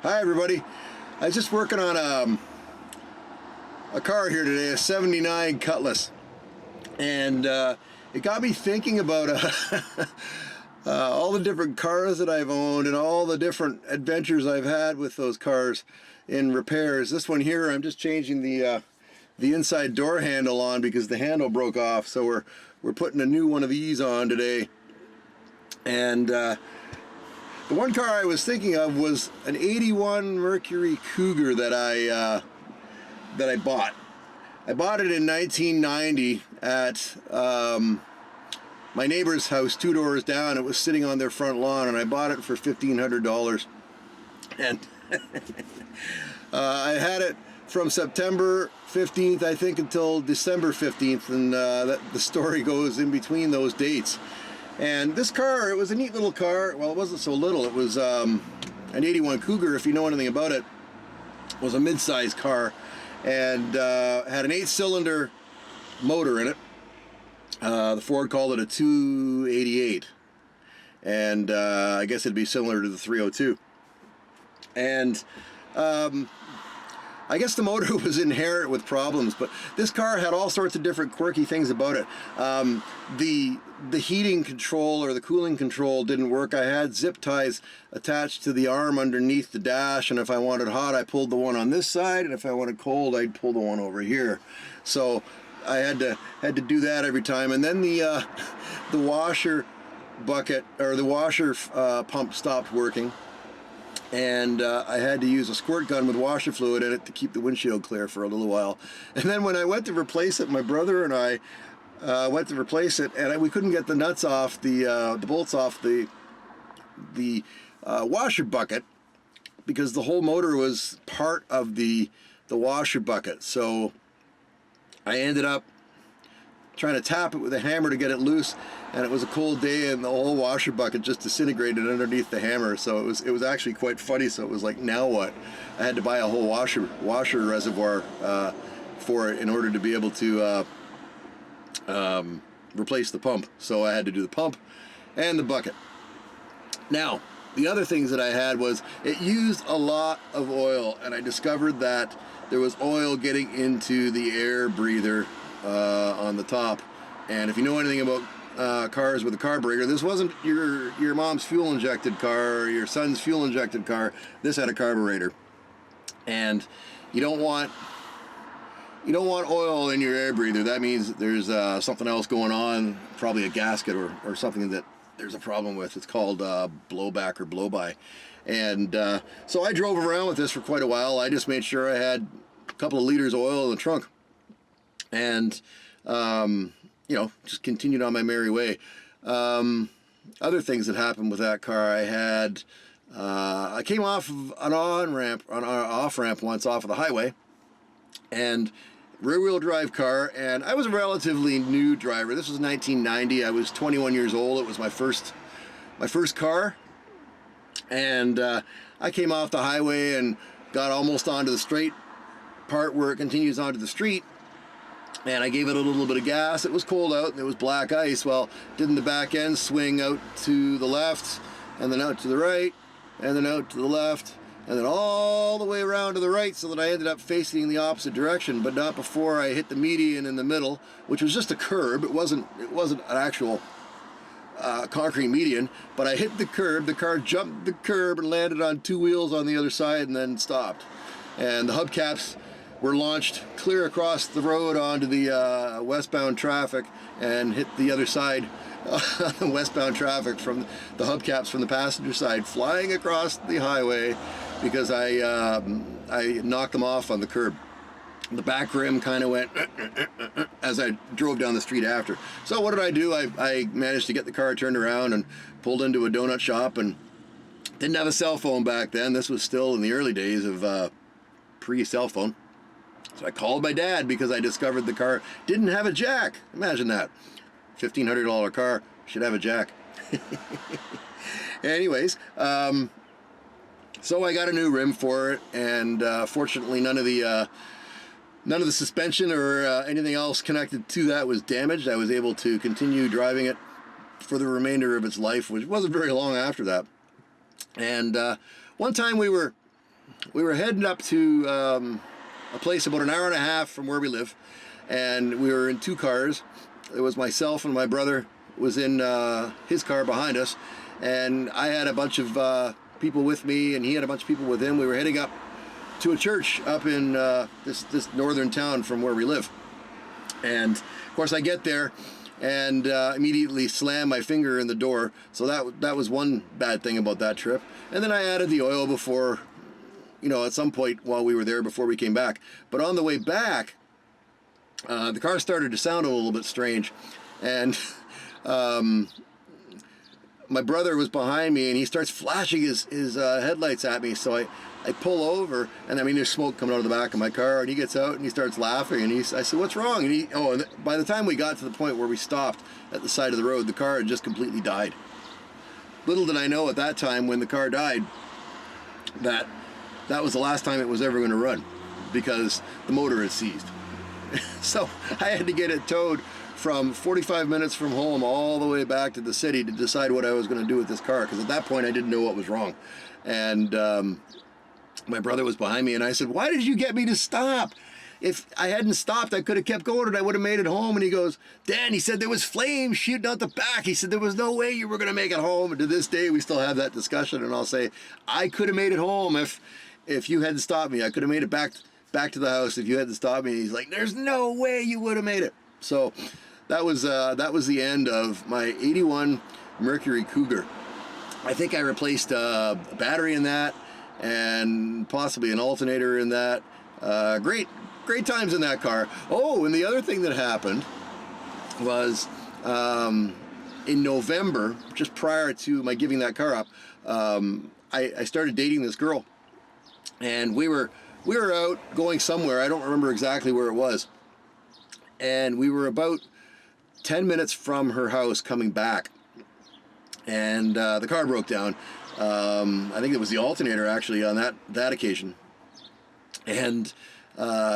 Hi everybody. I was just working on a car here today, a 79 Cutlass, and it got me thinking about all the different cars that I've owned and all the different adventures I've had with those cars in repairs. This one here, I'm just changing the inside door handle on because the handle broke off, so we're putting a new one of these on today. And the one car I was thinking of was an 81 Mercury Cougar that I bought. I bought it in 1990 at my neighbor's house 2 doors down. It was sitting on their front lawn, and I bought it for $1,500. And I had it from September 15th, I think, until December 15th, and the story goes in between those dates. And this car, it was a neat little car. Well, it wasn't so little. It was an 81 Cougar, if you know anything about it. It was a mid-size car, and had an 8-cylinder motor in it. The Ford called it a 288, and I guess it'd be similar to the 302. And I guess the motor was inherent with problems, but this car had all sorts of different quirky things about it. The heating control or the cooling control didn't work. I had zip ties attached to the arm underneath the dash, and if I wanted hot, I pulled the one on this side, and if I wanted cold, I'd pull the one over here. So I had to do that every time. And then the washer bucket, or the washer pump, stopped working, and I had to use a squirt gun with washer fluid in it to keep the windshield clear for a little while. And then when I went to replace it, my brother and I went to replace it, and we couldn't get the nuts off, the bolts off the washer bucket, because the whole motor was part of the washer bucket. So I ended up trying to tap it with a hammer to get it loose, and it was a cold day, and the whole washer bucket just disintegrated underneath the hammer. So it was actually quite funny. So it was like, now what? I had to buy a whole washer reservoir for it in order to be able to replace the pump. So I had to do the pump and the bucket. Now, the other things that I had was it used a lot of oil, and I discovered that there was oil getting into the air breather on the top. And if you know anything about cars with a carburetor, this wasn't your mom's fuel injected car or your son's fuel injected car. This had a carburetor, and you don't want oil in your air breather. That means there's something else going on, probably a gasket or something that there's a problem with. It's called blowback or blow-by. And so I drove around with this for quite a while. I just made sure I had a couple of liters of oil in the trunk, and just continued on my merry way. Other things that happened with that car, I came off of an off-ramp once off of the highway, and rear-wheel drive car, and I was a relatively new driver. This was 1990. I was 21 years old. It was my first car, and I came off the highway and got almost onto the straight part where it continues onto the street, and I gave it a little bit of gas. It was cold out and it was black ice. Well, didn't the back end swing out to the left, and then out to the right, and then out to the left, and then all the way around to the right, so that I ended up facing the opposite direction, but not before I hit the median in the middle, which was just a curb. It wasn't an actual concrete median, but I hit the curb. The car jumped the curb and landed on two wheels on the other side, and then stopped. And the hubcaps were launched clear across the road onto the westbound traffic, and hit the other side westbound traffic from the hubcaps from the passenger side, flying across the highway because I knocked them off on the curb. The back rim kind of went as I drove down the street after. So what did I do? I managed to get the car turned around and pulled into a donut shop, and didn't have a cell phone back then. This was still in the early days of pre-cell phone. So I called my dad because I discovered the car didn't have a jack. Imagine that. $1,500 car should have a jack. Anyways, so I got a new rim for it, and fortunately none of the suspension or anything else connected to that was damaged. I was able to continue driving it for the remainder of its life, which wasn't very long after that. And one time we were we were heading up to a place about an hour and a half from where we live, and we were in 2 cars. It was myself and my brother was in his car behind us, and I had a bunch of people with me, and he had a bunch of people with him. We were heading up to a church up in this northern town from where we live. And of course I get there and immediately slam my finger in the door. So that was one bad thing about that trip. And then I added the oil before, you know, at some point while we were there before we came back. But on the way back, the car started to sound a little bit strange. And my brother was behind me, and he starts flashing his headlights at me. So I pull over, and I mean, there's smoke coming out of the back of my car, and he gets out and he starts laughing, and I said, "What's wrong?" And and by the time we got to the point where we stopped at the side of the road, the car had just completely died. Little did I know at that time, when the car died, that was the last time it was ever going to run, because the motor had seized. So I had to get it towed from 45 minutes from home all the way back to the city to decide what I was going to do with this car, because at that point I didn't know what was wrong. And my brother was behind me, and I said, "Why did you get me to stop? If I hadn't stopped, I could have kept going and I would have made it home." And he goes, "Dan," he said, "there was flames shooting out the back." He said, "There was no way you were going to make it home." And to this day, we still have that discussion, and I'll say, I could have made it home if you hadn't stopped me. I could have made it back to the house if you hadn't stopped me. And he's like, "There's no way you would have made it." So that was the end of my 81 Mercury Cougar. I think I replaced a battery in that, and possibly an alternator in that. Great times in that car. Oh, and the other thing that happened was in November, just prior to my giving that car up, I started dating this girl, and we were out going somewhere. I don't remember exactly where it was, and we were about 10 minutes from her house coming back, and the car broke down. I think it was the alternator actually on that occasion, and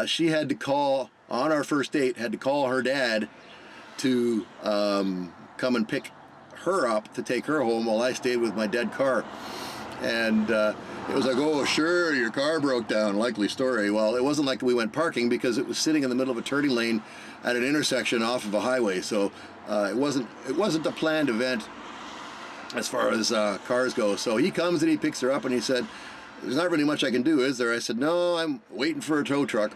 she had to call, on our first date, had to call her dad to come and pick her up to take her home while I stayed with my dead car. And it was like, "Oh, sure, your car broke down, likely story." Well, it wasn't like we went parking, because it was sitting in the middle of a turning lane at an intersection off of a highway. So it wasn't a planned event as far as cars go. So he comes and he picks her up, and he said, "There's not really much I can do, is there?" I said, "No, I'm waiting for a tow truck."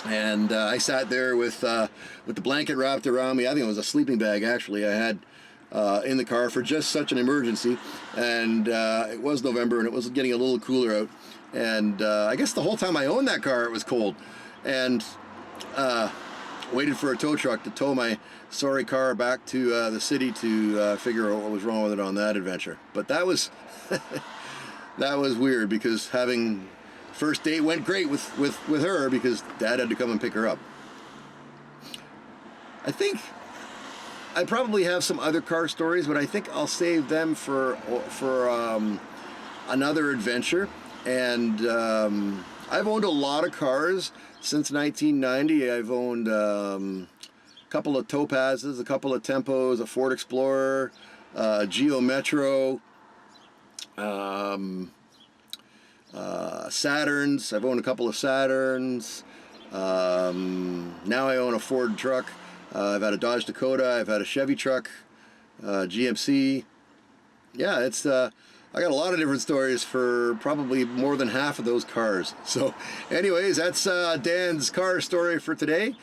And I sat there with the blanket wrapped around me. I think it was a sleeping bag, actually, I had in the car for just such an emergency. And it was November, and it was getting a little cooler out. And I guess the whole time I owned that car, it was cold. And waited for a tow truck to tow my sorry car back to the city to figure out what was wrong with it on that adventure. But that was that was weird, because having first date went great with her, because Dad had to come and pick her up. I think I probably have some other car stories, but I think I'll save them for another adventure. And I've owned a lot of cars since 1990. I've owned a couple of Topazes, a couple of Tempos, a Ford Explorer, Geo Metro, Saturns. I've owned a couple of Saturns. Now I own a Ford truck. I've had a Dodge Dakota. I've had a Chevy truck, GMC. Yeah, it's I got a lot of different stories for probably more than half of those cars. So anyways, that's Dan's car story for today.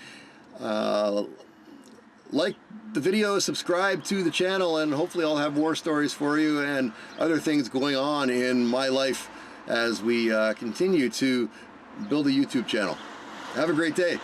Like the video, subscribe to the channel, and hopefully I'll have more stories for you and other things going on in my life as we continue to build a YouTube channel. Have a great day.